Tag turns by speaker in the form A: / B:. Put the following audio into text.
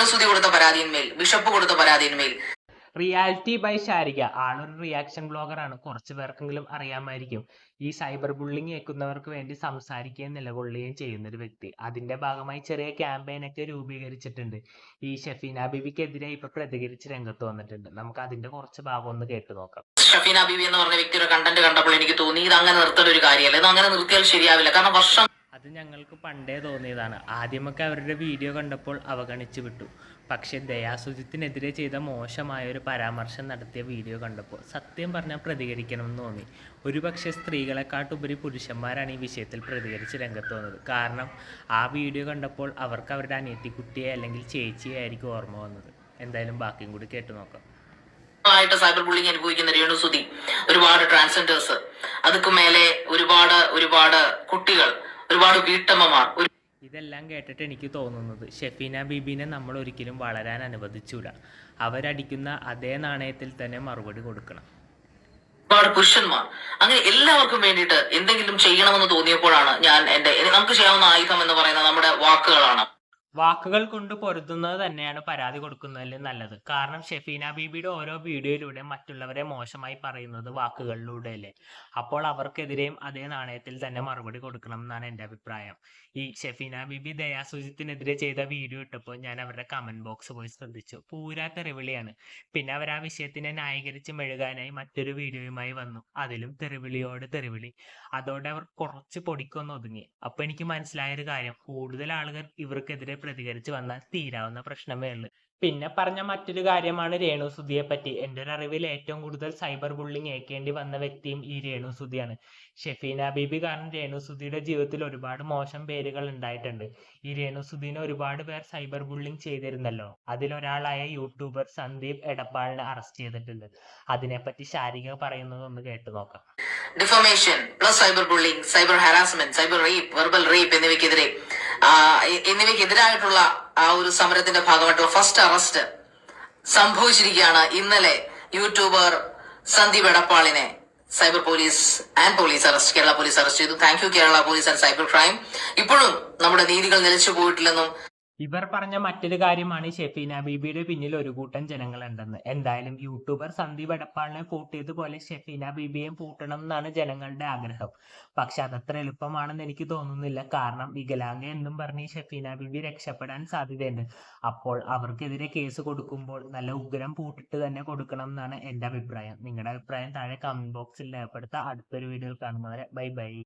A: രേണുസുതി കൊടുത്ത പരാതിയിന്മേൽ, ബിഷപ്പ് കൊടുത്ത പരാതിയിന്മേൽ.
B: റിയാലിറ്റി ബൈ ശാരിക ആളൊരു റിയാക്ഷൻ ബ്ലോഗറാണ്. കുറച്ച് പേർക്കെങ്കിലും അറിയാമായിരിക്കും. ഈ സൈബർ ബുള്ളിങ് ഏൽക്കുന്നവർക്ക് വേണ്ടി സംസാരിക്കുകയും നിലകൊള്ളുകയും ചെയ്യുന്ന ഒരു വ്യക്തി. അതിന്റെ ഭാഗമായി ചെറിയ ക്യാമ്പയിനൊക്കെ രൂപീകരിച്ചിട്ടുണ്ട്. ഈ ഷഫീന ബീബിക്കെതിരെ ഇപ്പൊ പ്രതികരിച്ച് രംഗത്ത് വന്നിട്ടുണ്ട്. നമുക്ക് അതിന്റെ കുറച്ച് ഭാഗം ഒന്ന് കേട്ടു നോക്കാം.
A: ഷഫീന ബീബി എന്ന് പറഞ്ഞ വ്യക്തിയുടെ കണ്ടന്റ് കണ്ടപ്പോൾ എനിക്ക് തോന്നി ഇത് അങ്ങനെ നിർത്തേണ്ട ഒരു കാര്യമല്ല, ഇത് അങ്ങനെ നിർത്തിയാൽ ശരിയാവില്ല. കാരണം
B: അത് ഞങ്ങൾക്ക് പണ്ടേ തോന്നിയതാണ്. ആദ്യമൊക്കെ അവരുടെ വീഡിയോ കണ്ടപ്പോൾ അവഗണിച്ചു വിട്ടു. പക്ഷേ ദയാസുജിത്തിനെതിരെ ചെയ്ത മോശമായ ഒരു പരാമർശം നടത്തിയ വീഡിയോ കണ്ടപ്പോൾ സത്യം പറഞ്ഞാൽ പ്രതികരിക്കണമെന്ന് തോന്നി. ഒരുപക്ഷെ സ്ത്രീകളെക്കാട്ടുപരി പുരുഷന്മാരാണ് ഈ വിഷയത്തിൽ പ്രതികരിച്ച് രംഗത്ത് വന്നത്. കാരണം ആ വീഡിയോ കണ്ടപ്പോൾ അവർക്ക് അവരുടെ അനിയത്തിക്കുട്ടിയെ അല്ലെങ്കിൽ ചേച്ചിയെ ആയിരിക്കും ഓർമ്മ വന്നത്. എന്തായാലും ബാക്കിയും കൂടി കേട്ടു നോക്കാം.
A: സൈബർ ബുള്ളിങ് അനുഭവിക്കുന്ന രേണുസുതി, ഒരുപാട് ട്രാൻസ്ജെൻഡേഴ്സ്, അതുക്ക് മേലെ ഒരുപാട് കുട്ടികൾ, ഒരുപാട് വീട്ടമ്മമാർ.
B: ഇതെല്ലാം കേട്ടിട്ട് എനിക്ക് തോന്നുന്നത് ഷഫീന ബീബിനെ നമ്മൾ ഒരിക്കലും വളരാൻ അനുവദിച്ചൂല. അവരടിക്കുന്ന അതേ നാണയത്തിൽ തന്നെ മറുപടി കൊടുക്കണം.
A: ഒരുപാട് പുരുഷന്മാർ, അങ്ങനെ എല്ലാവർക്കും വേണ്ടിയിട്ട് എന്തെങ്കിലും ചെയ്യണമെന്ന് തോന്നിയപ്പോഴാണ് നമുക്ക് ചെയ്യാവുന്ന ആയുധം എന്ന് പറയുന്നത് നമ്മുടെ വാക്കുകളാണ്.
B: വാക്കുകൾ കൊണ്ട് പൊരുതുന്നത് തന്നെയാണ് പരാതി കൊടുക്കുന്നതിൽ നല്ലത്. കാരണം ഷഫീന ബീബിയുടെ ഓരോ വീഡിയോയിലൂടെ മറ്റുള്ളവരെ മോശമായി പറയുന്നത് വാക്കുകളിലൂടെ അല്ലേ. അപ്പോൾ അവർക്കെതിരെയും അതേ നാണയത്തിൽ തന്നെ മറുപടി കൊടുക്കണം എന്നാണ് എൻ്റെ അഭിപ്രായം. ഈ ഷഫീന ബീബി ദയാസുജിത്തിനെതിരെ ചെയ്ത വീഡിയോ ഇട്ടപ്പോൾ ഞാൻ അവരുടെ കമന്റ് ബോക്സ് പോയി ശ്രദ്ധിച്ചു. പൂരാ തെറിവിളിയാണ്. പിന്നെ അവർ ആ വിഷയത്തിനെ ന്യായീകരിച്ച് മെഴുകാനായി മറ്റൊരു വീഡിയോയുമായി വന്നു. അതിലും തെറിവിളിയോട് തെറിവിളി. അതോടെ അവർ കുറച്ച് പൊടിക്കൊന്ന് ഒതുങ്ങി. അപ്പൊ എനിക്ക് മനസ്സിലായൊരു കാര്യം, കൂടുതൽ ആളുകൾ ഇവർക്കെതിരെ പ്രതികരിച്ച് വന്നാൽ തീരാവുന്ന പ്രശ്നമേ ഉള്ളൂ. പിന്നെ പറഞ്ഞ മറ്റൊരു കാര്യമാണ് രേണുസുതിയെ പറ്റി. എൻ്റെ ഒരു അറിവിൽ ഏറ്റവും കൂടുതൽ സൈബർ ബുള്ളിങ് ഏൽക്കേണ്ടി വന്ന വ്യക്തിയും ഈ രേണുസുതിയാണ്. ഷഫീന ബീബി കാരണം രേണുസുതിയുടെ ജീവിതത്തിൽ ഒരുപാട് മോശം പേരുകൾ ഉണ്ടായിട്ടുണ്ട്. ഈ രേണുസുതിനെ ഒരുപാട് പേർ സൈബർ ബുള്ളിങ് ചെയ്തിരുന്നല്ലോ. അതിലൊരാളായ യൂട്യൂബർ സന്ദീപ് എടപ്പാളിനെ അറസ്റ്റ് ചെയ്തിട്ടുണ്ട്. അതിനെപ്പറ്റി ശാരിക പറയുന്നത് ഒന്ന് കേട്ടു നോക്കാം.
A: Defamation plus cyber bullying, cyber harassment, cyber rape, verbal rape എന്നിവയ്ക്കെതിരായിട്ടുള്ള ആ ഒരു സമരത്തിന്റെ ഭാഗമായിട്ടുള്ള ഫസ്റ്റ് അറസ്റ്റ് സംഭവിച്ചിരിക്കുകയാണ്. ഇന്നലെ യൂട്യൂബർ സന്ദീപ് എടപ്പാളിനെ cyber police Kerala police arrest ചെയ്തു. Thank you Kerala police and cyber crime. ഇപ്പോഴും നമ്മുടെ നീതികൾ നിലച്ചു പോയിട്ടില്ലെന്നും
B: ഇവർ പറഞ്ഞ മറ്റൊരു കാര്യമാണ് ഷഫീന ബീബിയുടെ പിന്നിൽ ഒരു കൂട്ടം ജനങ്ങളുണ്ടെന്ന്. എന്തായാലും യൂട്യൂബർ സന്ദീപ് എടപ്പാളിനെ പൂട്ടിയതുപോലെ ഷഫീന ബീബിയെയും പൂട്ടണം എന്നാണ് ജനങ്ങളുടെ ആഗ്രഹം. പക്ഷെ അതത്ര എളുപ്പമാണെന്ന് എനിക്ക് തോന്നുന്നില്ല. കാരണം വികലാംഗ എന്നും പറഞ്ഞ് ഷഫീന ബീബി രക്ഷപ്പെടാൻ സാധ്യതയുണ്ട്. അപ്പോൾ അവർക്കെതിരെ കേസ് കൊടുക്കുമ്പോൾ നല്ല ഉഗ്രം പൂട്ടിട്ട് തന്നെ കൊടുക്കണം എന്നാണ് എൻ്റെ അഭിപ്രായം. നിങ്ങളുടെ അഭിപ്രായം താഴെ കമന്റ് ബോക്സിൽ രേഖപ്പെടുത്താം. അടുത്തൊരു വീഡിയോയിൽ കാണുന്നവരെ ബൈ ബൈ.